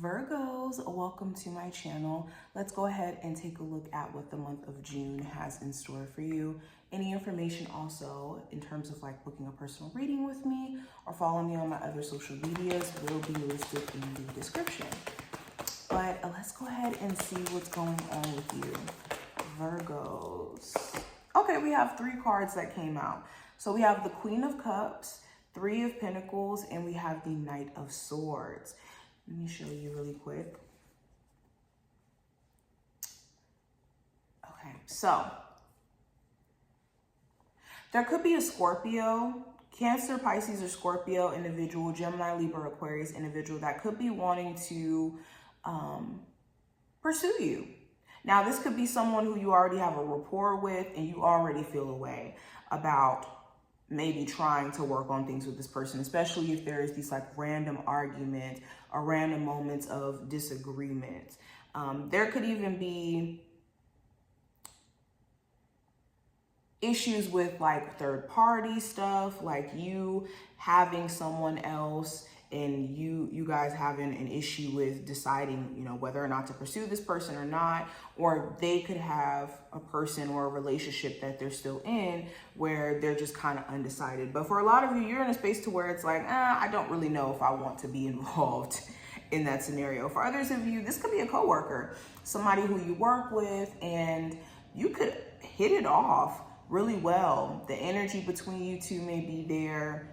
Virgos, welcome to my channel. Let's go ahead and take a look at what the month of June has in store for you. Any information also in terms of like booking a personal reading with me or following me on my other social medias will be listed in the description. But let's go ahead and see what's going on with you, Virgos. Okay, we have three cards that came out. So we have the Queen of Cups, Three of Pentacles, and we have the Knight of Swords. Let me show you really quick. Okay, so there could be a Scorpio, Cancer, Pisces, or Scorpio individual, Gemini, Libra, Aquarius individual that could be wanting to pursue you. Now, this could be someone who you already have a rapport with and you already feel a way about maybe trying to work on things with this person, especially if there is these like random arguments or random moments of disagreement. There could even be issues with like third party stuff, like you having someone else and you guys having an issue with deciding, you know, whether or not to pursue this person or not, or they could have a person or a relationship that they're still in where they're just kind of undecided. But for a lot of you, you're in a space to where it's like, I don't really know if I want to be involved in that scenario. For others of you, this could be a coworker, somebody who you work with, and you could hit it off really well. The energy between you two may be there.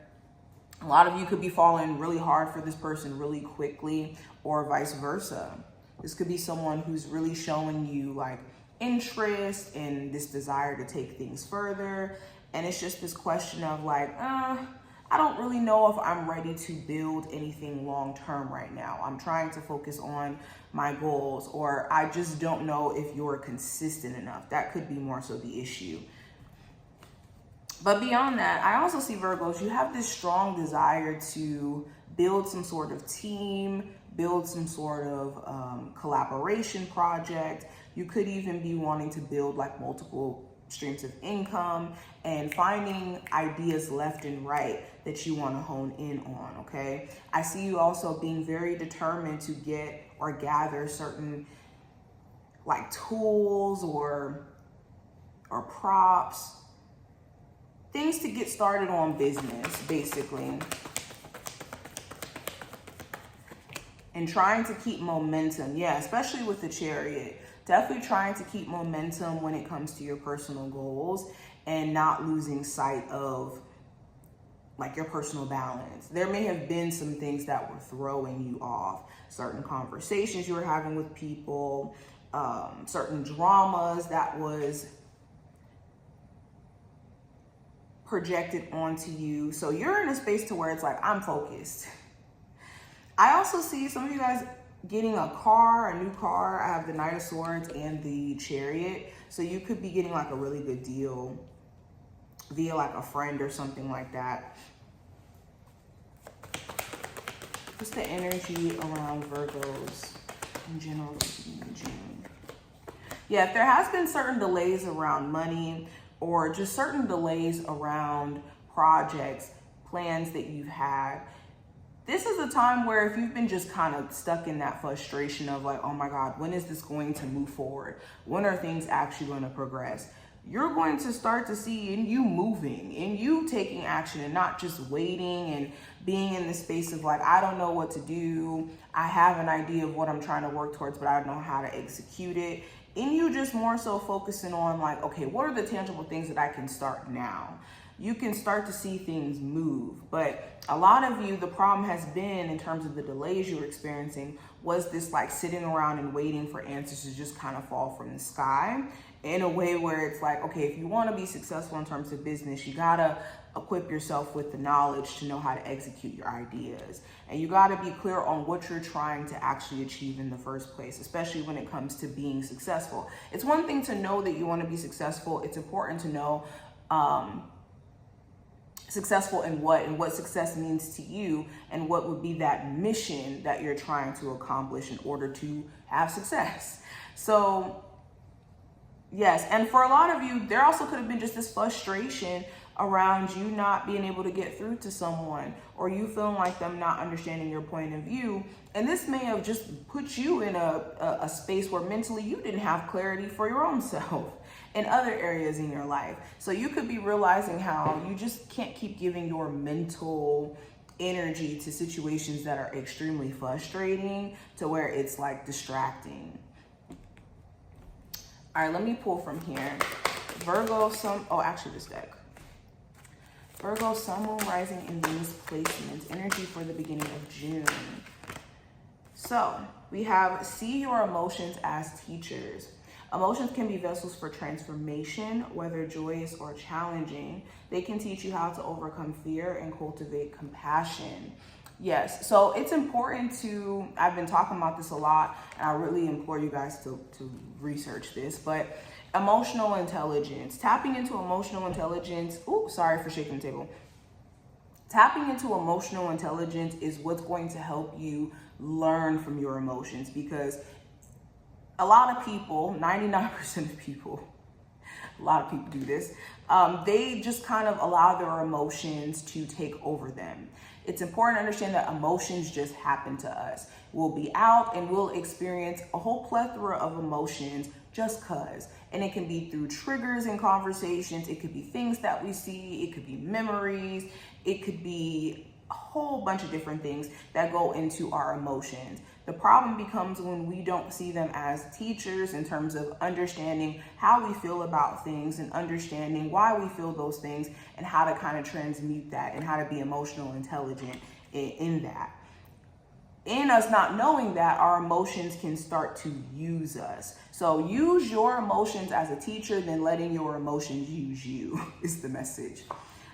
A lot of you could be falling really hard for this person really quickly, or vice versa. This could be someone who's really showing you like interest and this desire to take things further. And it's just this question of like, I don't really know if I'm ready to build anything long-term right now. I'm trying to focus on my goals, or I just don't know if you're consistent enough. That could be more so the issue. But beyond that, I also see, Virgos, you have this strong desire to build some sort of team, build some sort of collaboration project. You could even be wanting to build like multiple streams of income and finding ideas left and right that you want to hone in on, okay? I see you also being very determined to get or gather certain like tools or props, things to get started on business, basically. And trying to keep momentum. Yeah, especially with the Chariot. Definitely trying to keep momentum when it comes to your personal goals and not losing sight of like your personal balance. There may have been some things that were throwing you off. Certain conversations you were having with people, certain dramas that was projected onto you. So you're in a space to where it's like, I'm focused. I also see some of you guys getting a car, a new car. I have the Knight of Swords and the Chariot. So you could be getting like a really good deal via like a friend or something like that. What's the energy around Virgos in general in June? Yeah, if there has been certain delays around money, or just certain delays around projects, plans that you've had, this is a time where if you've been just kind of stuck in that frustration of like, oh my God, when is this going to move forward? When are things actually going to progress? You're going to start to see in you moving, in you taking action and not just waiting and being in the space of like, I don't know what to do. I have an idea of what I'm trying to work towards, but I don't know how to execute it. And you just more so focusing on like, okay, what are the tangible things that I can start now? You can start to see things move. But a lot of you, the problem has been in terms of the delays you're experiencing was this like sitting around and waiting for answers to just kind of fall from the sky in a way where it's like, okay, if you want to be successful in terms of business, you got to equip yourself with the knowledge to know how to execute your ideas. And you got to be clear on what you're trying to actually achieve in the first place, especially when it comes to being successful. It's one thing to know that you want to be successful. It's important to know successful in what, and what success means to you, and what would be that mission that you're trying to accomplish in order to have success. So yes, and for a lot of you, there also could have been just this frustration around you not being able to get through to someone, or you feeling like them not understanding your point of view. And this may have just put you in a space where mentally you didn't have clarity for your own self in other areas in your life. So you could be realizing how you just can't keep giving your mental energy to situations that are extremely frustrating to where it's like distracting. All right, let me pull from here. Virgo, this deck. Virgo, Sun, Moon, Rising, and Venus placements. Energy for the beginning of June. So we have see your emotions as teachers. Emotions can be vessels for transformation, whether joyous or challenging. They can teach you how to overcome fear and cultivate compassion. Yes, so it's important to, I've been talking about this a lot, and I really implore you guys to research this, but emotional intelligence, tapping into emotional intelligence, sorry for shaking the table. Tapping into emotional intelligence is what's going to help you learn from your emotions, because a lot of people, 99% of people, a lot of people do this, they just kind of allow their emotions to take over them. It's important to understand that emotions just happen to us. We'll be out and we'll experience a whole plethora of emotions just cause. And it can be through triggers in conversations. It could be things that we see. It could be memories. It could be a whole bunch of different things that go into our emotions. The problem becomes when we don't see them as teachers in terms of understanding how we feel about things and understanding why we feel those things and how to kind of transmute that and how to be emotional intelligent in that. In us not knowing that, our emotions can start to use us. So use your emotions as a teacher, then letting your emotions use you is the message.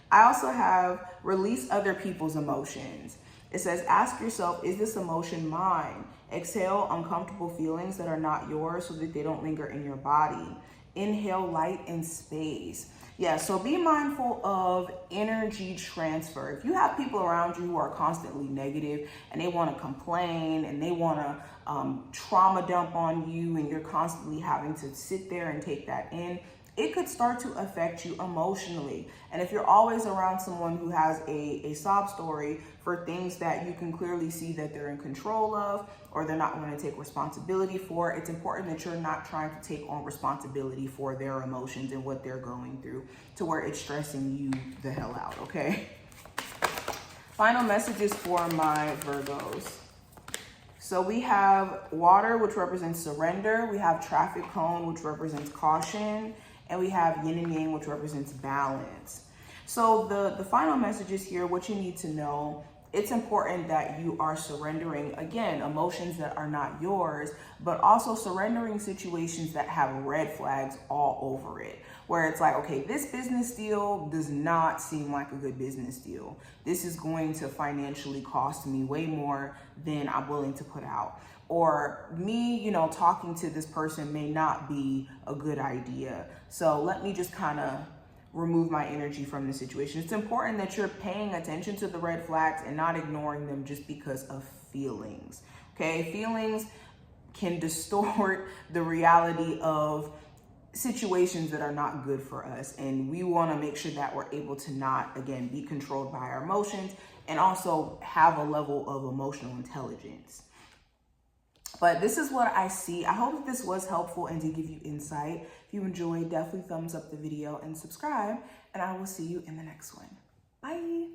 I also have release other people's emotions. It says, ask yourself, is this emotion mine? Exhale uncomfortable feelings that are not yours so that they don't linger in your body. Inhale light and space. Yeah, so be mindful of energy transfer. If you have people around you who are constantly negative and they want to complain and they want to trauma dump on you, and you're constantly having to sit there and take that in, it could start to affect you emotionally. And if you're always around someone who has a sob story for things that you can clearly see that they're in control of, or they're not going to take responsibility for, it's important that you're not trying to take on responsibility for their emotions and what they're going through to where it's stressing you the hell out, okay? Final messages for my Virgos. So we have water, which represents surrender. We have traffic cone, which represents caution. And we have yin and yang, which represents balance. So the final message is here, what you need to know. It's important that you are surrendering, again, emotions that are not yours, but also surrendering situations that have red flags all over it, where it's like, okay, this business deal does not seem like a good business deal. This is going to financially cost me way more than I'm willing to put out. Or me, talking to this person may not be a good idea. So let me just kind of remove my energy from the situation. It's important that you're paying attention to the red flags and not ignoring them just because of feelings. Okay, feelings can distort the reality of situations that are not good for us. And we want to make sure that we're able to not, again, be controlled by our emotions and also have a level of emotional intelligence. But this is what I see. I hope that this was helpful and did give you insight. If you enjoyed, definitely thumbs up the video and subscribe. And I will see you in the next one. Bye.